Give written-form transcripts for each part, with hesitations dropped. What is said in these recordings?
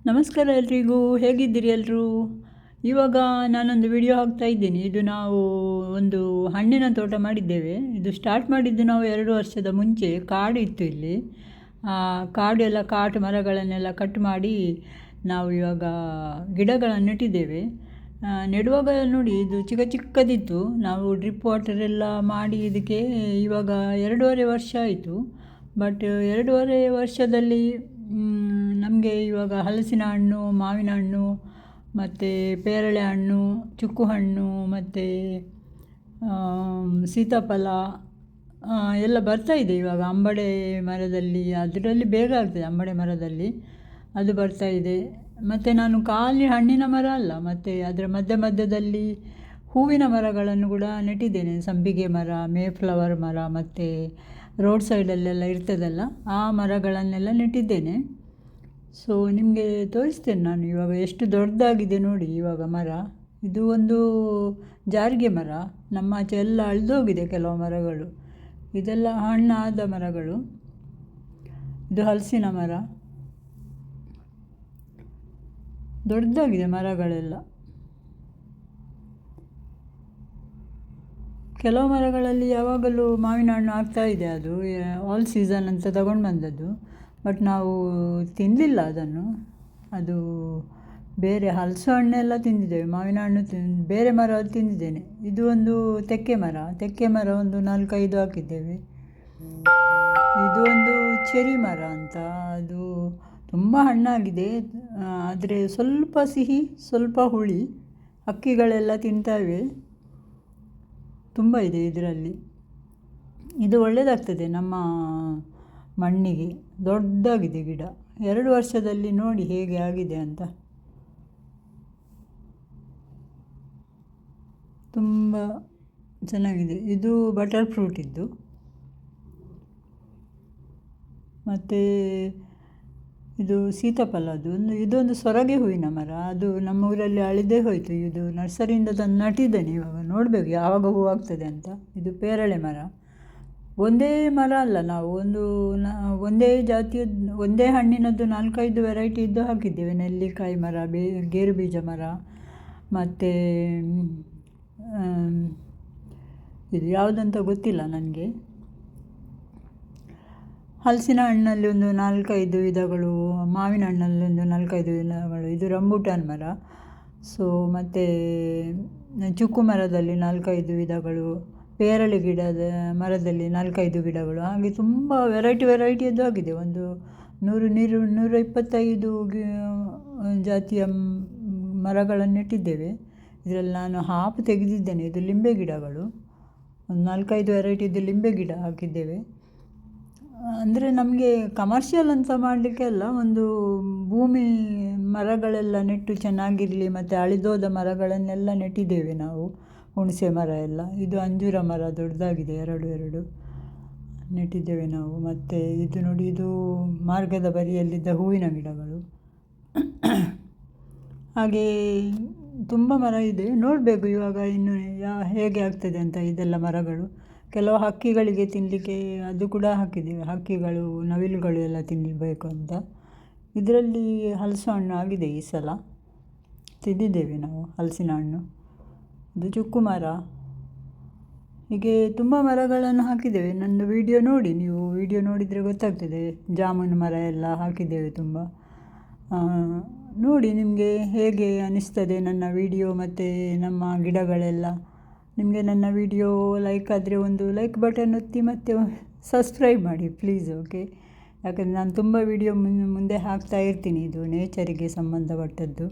ನಮಸ್ಕಾರ ಎಲ್ರಿಗೂ, ಹೇಗಿದ್ದೀರಿ ಎಲ್ಲರೂ? ಇವಾಗ ನಾನೊಂದು ವಿಡಿಯೋ ಹಾಕ್ತಾ ಇದ್ದೀನಿ. ಇದು ನಾವು ಒಂದು ಹಣ್ಣಿನ ತೋಟ ಮಾಡಿದ್ದೇವೆ. ಇದು ಸ್ಟಾರ್ಟ್ ಮಾಡಿದ್ದು ನಾವು 2 ವರ್ಷದ ಮುಂಚೆ. ಕಾಡು ಇತ್ತು ಇಲ್ಲಿ. ಕಾಡೆಲ್ಲ ಕಾಟು ಮರಗಳನ್ನೆಲ್ಲ ಕಟ್ ಮಾಡಿ ನಾವು ಇವಾಗ ಗಿಡಗಳನ್ನು ನೆಟ್ಟಿದ್ದೇವೆ. ನೆಡುವಾಗ ನೋಡಿ, ಇದು ಚಿಕ್ಕ ಚಿಕ್ಕದಿತ್ತು. ನಾವು ಡ್ರಿಪ್ ವಾಟರ್ ಎಲ್ಲ ಮಾಡಿ ಇದಕ್ಕೆ ಇವಾಗ 2.5 ವರ್ಷ ಆಯಿತು. ಬಟ್ 2.5 ವರ್ಷದಲ್ಲಿ ನಮಗೆ ಇವಾಗ ಹಲಸಿನ ಹಣ್ಣು, ಮಾವಿನ ಹಣ್ಣು, ಮತ್ತು ಪೇರಳೆ ಹಣ್ಣು, ಚುಕ್ಕು ಹಣ್ಣು, ಮತ್ತು ಸೀತಾಫಲ ಎಲ್ಲ ಬರ್ತಾಯಿದೆ. ಇವಾಗ ಅಂಬಡೆ ಮರದಲ್ಲಿ, ಅದರಲ್ಲಿ ಬೇಗ ಆಗ್ತದೆ. ಅಂಬಡೆ ಮರದಲ್ಲಿ ಅದು ಬರ್ತಾಯಿದೆ. ಮತ್ತು ನಾನು ಖಾಲಿ ಹಣ್ಣಿನ ಮರ ಅಲ್ಲ, ಮತ್ತು ಅದರ ಮಧ್ಯದಲ್ಲಿ ಹೂವಿನ ಮರಗಳನ್ನು ಕೂಡ ನೆಟ್ಟಿದ್ದೇನೆ. ಸಂಪಿಗೆ ಮರ, ಮೇಫ್ಲವರ್ ಮರ, ಮತ್ತು ರೋಡ್ ಸೈಡಲ್ಲೆಲ್ಲ ಇರ್ತದಲ್ಲ, ಆ ಮರಗಳನ್ನೆಲ್ಲ ನೆಟ್ಟಿದ್ದೇನೆ. ಸೊ ನಿಮಗೆ ತೋರಿಸ್ತೇನೆ ನಾನು ಇವಾಗ ಎಷ್ಟು ದೊಡ್ಡದಾಗಿದೆ ನೋಡಿ. ಇವಾಗ ಮರ ಇದು ಒಂದು ಜಾರಿಗೆ ಮರ. ನಮ್ಮ ಆಚೆ ಎಲ್ಲ ಅಳಿದೋಗಿದೆ ಕೆಲವು ಮರಗಳು. ಇದೆಲ್ಲ ಹಣ್ಣಾದ ಮರಗಳು. ಇದು ಹಲಸಿನ ಮರ. ದೊಡ್ಡದಾಗಿದೆ ಮರಗಳೆಲ್ಲ. ಕೆಲವು ಮರಗಳಲ್ಲಿ ಯಾವಾಗಲೂ ಮಾವಿನ ಹಣ್ಣು ಆಗ್ತಾಯಿದೆ. ಅದು ಆಲ್ ಸೀಸನ್ ಅಂತ ತಗೊಂಡು ಬಂದದ್ದು. ಬಟ್ ನಾವು ತಿನ್ನಲಿಲ್ಲ ಅದನ್ನು. ಅದು ಬೇರೆ ಹಲಸು ಹಣ್ಣೆಲ್ಲ ತಿಂದಿದ್ದೇವೆ. ಮಾವಿನ ಹಣ್ಣು ಬೇರೆ ಮರ ತಿಂದಿದ್ದೇನೆ. ಇದು ಒಂದು ತೆಕ್ಕೆ ಮರ ಒಂದು 4-5 ಹಾಕಿದ್ದೇವೆ. ಇದು ಒಂದು ಚೆರಿ ಮರ ಅಂತ. ಅದು ತುಂಬ ಹಣ್ಣಾಗಿದೆ. ಆದರೆ ಸ್ವಲ್ಪ ಸಿಹಿ, ಸ್ವಲ್ಪ ಹುಳಿ. ಹಕ್ಕಿಗಳೆಲ್ಲ ತಿಂತಾವೆ. ತುಂಬ ಇದೆ ಇದರಲ್ಲಿ. ಇದು ಒಳ್ಳೆಯದಾಗ್ತದೆ ನಮ್ಮ ಮಣ್ಣಿಗೆ. ದೊಡ್ಡದಾಗಿದೆ ಗಿಡ. 2 ವರ್ಷದಲ್ಲಿ ನೋಡಿ ಹೇಗೆ ಆಗಿದೆ ಅಂತ. ತುಂಬ ಚೆನ್ನಾಗಿದೆ. ಇದು ಬಟರ್ ಫ್ರೂಟ್ ಇದ್ದು. ಮತ್ತು ಇದು ಸೀತಾಫಲದ್ದು ಇದೊಂದು ಸೊರಗೆ ಹೂವಿನ ಮರ. ಅದು ನಮ್ಮ ಊರಲ್ಲಿ ಅಳಿದೇ ಹೋಯಿತು. ಇದು ನರ್ಸರಿಯಿಂದ ತಂದು ನಟ್ಟಿದ್ದೇನೆ. ಇವಾಗ ನೋಡಬೇಕು ಯಾವಾಗ ಹೂ ಆಗ್ತದೆ ಅಂತ. ಇದು ಪೇರಳೆ ಮರ. ಒಂದೇ ಮರ ಅಲ್ಲ, ನಾವು ಒಂದೇ ಜಾತಿಯ ಒಂದೇ ಹಣ್ಣಿನದ್ದು 4-5 ವೆರೈಟಿ ಇದ್ದು ಹಾಕಿದ್ದೇವೆ. ನೆಲ್ಲಿಕಾಯಿ ಮರ, ಗೇರು ಬೀಜ ಮರ, ಮತ್ತು ಇದು ಯಾವುದಂತ ಗೊತ್ತಿಲ್ಲ ನನಗೆ. ಹಲಸಿನ ಹಣ್ಣಲ್ಲಿ ಒಂದು 4-5 ವಿಧಗಳು, ಮಾವಿನ ಹಣ್ಣಲ್ಲಿ ಒಂದು 4-5 ವಿಧಗಳು. ಇದು ರಂಬೂಟಾನ್ ಮರ. ಸೊ ಮತ್ತು ಚುಕ್ಕು ಮರದಲ್ಲಿ 4-5 ವಿಧಗಳು, ಪೇರಳೆ ಗಿಡದ ಮರದಲ್ಲಿ 4-5 ಗಿಡಗಳು. ಹಾಗೆ ತುಂಬ ವೆರೈಟಿಯದ್ದು ಆಗಿದೆ. ಒಂದು 125 ಜಾತಿಯ ಮರಗಳನ್ನು ನೆಟ್ಟಿದ್ದೇವೆ. ಇದರಲ್ಲಿ ನಾನು ಹಾಫ್ ತೆಗೆದಿದ್ದೇನೆ. ಇದು ಲಿಂಬೆ ಗಿಡಗಳು. ಒಂದು 4-5 ವೆರೈಟಿದ್ದು ಲಿಂಬೆ ಗಿಡ ಹಾಕಿದ್ದೇವೆ. ಅಂದರೆ ನಮಗೆ ಕಮರ್ಷಿಯಲ್ ಅಂತ ಮಾಡಲಿಕ್ಕೆ ಅಲ್ಲ, ಒಂದು ಭೂಮಿ ಮರಗಳೆಲ್ಲ ನೆಟ್ಟು ಚೆನ್ನಾಗಿರಲಿ. ಮತ್ತು ಅಳಿದೋದ ಮರಗಳನ್ನೆಲ್ಲ ನೆಟ್ಟಿದ್ದೇವೆ ನಾವು. ಹುಣಸೆ ಮರ ಎಲ್ಲ. ಇದು ಅಂಜೂರ ಮರ ದೊಡ್ಡದಾಗಿದೆ. 2 ನೆಟ್ಟಿದ್ದೇವೆ ನಾವು. ಮತ್ತು ಇದು ನೋಡಿ, ಇದು ಮಾರ್ಗದ ಬರಿಯಲ್ಲಿದ್ದ ಹೂವಿನ ಗಿಡಗಳು. ಹಾಗೆ ತುಂಬ ಮರ ಇದೆ. ನೋಡಬೇಕು ಇವಾಗ ಇನ್ನು ಹೇಗೆ ಆಗ್ತದೆ ಅಂತ. ಇದೆಲ್ಲ ಮರಗಳು ಕೆಲವು ಹಕ್ಕಿಗಳಿಗೆ ತಿನ್ನಲಿಕ್ಕೆ ಅದು ಕೂಡ ಹಾಕಿದ್ದೇವೆ. ಹಕ್ಕಿಗಳು, ನವಿಲುಗಳು ಎಲ್ಲ ತಿನ್ನಬೇಕು ಅಂತ. ಇದರಲ್ಲಿ ಹಲಸು ಹಣ್ಣು ಆಗಿದೆ ಈ ಸಲ. ತಿಂದಿದ್ದೇವೆ ನಾವು ಹಲಸಿನ ಹಣ್ಣು. ಇದು ಚುಕ್ಕು ಮರ. ಹೀಗೆ ತುಂಬ ಮರಗಳನ್ನು ಹಾಕಿದ್ದೇವೆ. ನನ್ನ ವಿಡಿಯೋ ನೋಡಿ, ನೀವು ವಿಡಿಯೋ ನೋಡಿದರೆ ಗೊತ್ತಾಗ್ತದೆ. ಜಾಮೂನು ಮರ ಎಲ್ಲ ಹಾಕಿದ್ದೇವೆ ತುಂಬ. ನೋಡಿ ನಿಮಗೆ ಹೇಗೆ ಅನಿಸ್ತದೆ ನನ್ನ ವಿಡಿಯೋ ಮತ್ತು ನಮ್ಮ ಗಿಡಗಳೆಲ್ಲ. ನಿಮಗೆ ನನ್ನ ವಿಡಿಯೋ ಲೈಕ್ ಆದರೆ ಒಂದು ಲೈಕ್ ಬಟನ್ ಒತ್ತಿ, ಮತ್ತು ಸಬ್ಸ್ಕ್ರೈಬ್ ಮಾಡಿ ಪ್ಲೀಸ್. ಓಕೆ? ಯಾಕಂದರೆ ನಾನು ತುಂಬ ವಿಡಿಯೋ ಮುಂದೆ ಹಾಕ್ತಾ ಇರ್ತೀನಿ. ಇದು ನೇಚರಿಗೆ ಸಂಬಂಧಪಟ್ಟದ್ದು.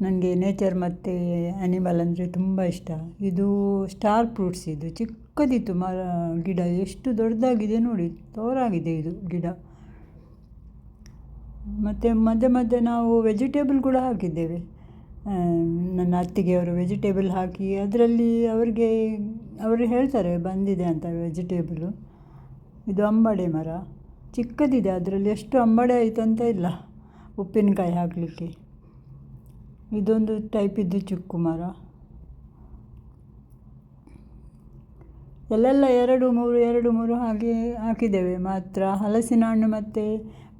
ನನಗೆ ನೇಚರ್ ಮತ್ತು ಆ್ಯನಿಮಲ್ ಅಂದರೆ ತುಂಬ ಇಷ್ಟ. ಇದು ಸ್ಟಾರ್ ಫ್ರೂಟ್ಸ್. ಇದು ಚಿಕ್ಕದಿತ್ತು ಗಿಡ. ಎಷ್ಟು ದೊಡ್ಡದಾಗಿದೆ ನೋಡಿ, ತೋರಾಗಿದೆ ಇದು ಗಿಡ. ಮತ್ತು ಮಧ್ಯೆ ನಾವು ವೆಜಿಟೇಬಲ್ ಕೂಡ ಹಾಕಿದ್ದೇವೆ. ನನ್ನ ಅತ್ತಿಗೆ ಅವರು ವೆಜಿಟೇಬಲ್ ಹಾಕಿ ಅದರಲ್ಲಿ ಅವರು ಹೇಳ್ತಾರೆ ಬಂದಿದೆ ಅಂತ ವೆಜಿಟೇಬಲು. ಇದು ಅಂಬಡೆ ಮರ. ಚಿಕ್ಕದಿದೆ. ಅದರಲ್ಲಿ ಎಷ್ಟು ಅಂಬಡೆ ಆಯಿತು ಅಂತ ಇಲ್ಲ ಉಪ್ಪಿನಕಾಯಿ ಹಾಕಲಿಕ್ಕೆ. ಇದೊಂದು ಟೈಪ್ ಇದ್ದು ಚುಕ್ಕು ಮರ. ಎಲ್ಲೆಲ್ಲ 2-3 ಹಾಗೆ ಹಾಕಿದ್ದೇವೆ ಮಾತ್ರ. ಹಲಸಿನ ಹಣ್ಣು ಮತ್ತು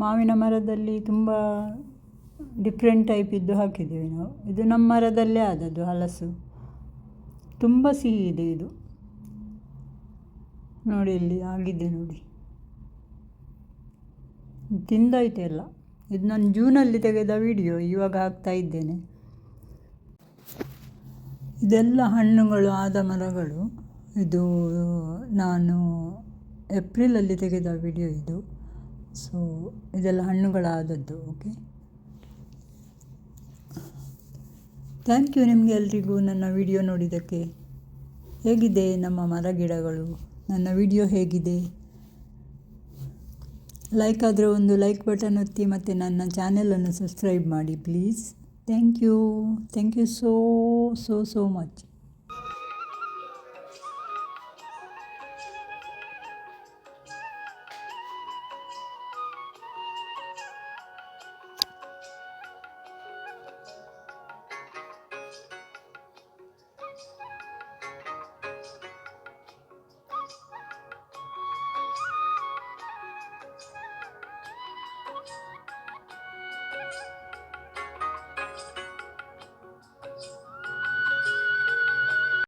ಮಾವಿನ ಮರದಲ್ಲಿ ತುಂಬ ಡಿಫ್ರೆಂಟ್ ಟೈಪ್ ಇದ್ದು ಹಾಕಿದ್ದೀವಿ ನಾವು. ಇದು ನಮ್ಮ ಮರದಲ್ಲೇ ಆದದ್ದು ಹಲಸು, ತುಂಬ ಸಿಹಿ ಇದೆ ಇದು. ನೋಡಿ ಇಲ್ಲಿ ಆಗಿದೆ ನೋಡಿ, ತಿಂದಾಯ್ತು ಎಲ್ಲ. ಇದು ನಾನು ಜೂನಲ್ಲಿ ತೆಗೆದ ವಿಡಿಯೋ, ಇವಾಗ ಹಾಕ್ತಾ ಇದ್ದೇನೆ. ಇದೆಲ್ಲ ಹಣ್ಣುಗಳು ಆದ ಮರಗಳು. ಇದು ನಾನು ಏಪ್ರಿಲಲ್ಲಿ ತೆಗೆದ ವಿಡಿಯೋ ಇದು. ಸೊ ಇದೆಲ್ಲ ಹಣ್ಣುಗಳಾದದ್ದು. ಓಕೆ, ಥ್ಯಾಂಕ್ ಯು ನಿಮಗೆ ಎಲ್ರಿಗೂ ನನ್ನ ವಿಡಿಯೋ ನೋಡಿದ್ದಕ್ಕೆ. ಹೇಗಿದೆ ನಮ್ಮ ಮರ ಗಿಡಗಳು, ನನ್ನ ವಿಡಿಯೋ ಹೇಗಿದೆ? ಲೈಕ್ ಆದರೆ ಒಂದು ಲೈಕ್ ಬಟನ್ ಒತ್ತಿ ಮತ್ತು ನನ್ನ ಚಾನೆಲನ್ನು ಸಬ್ಸ್ಕ್ರೈಬ್ ಮಾಡಿ please. Thank you so much.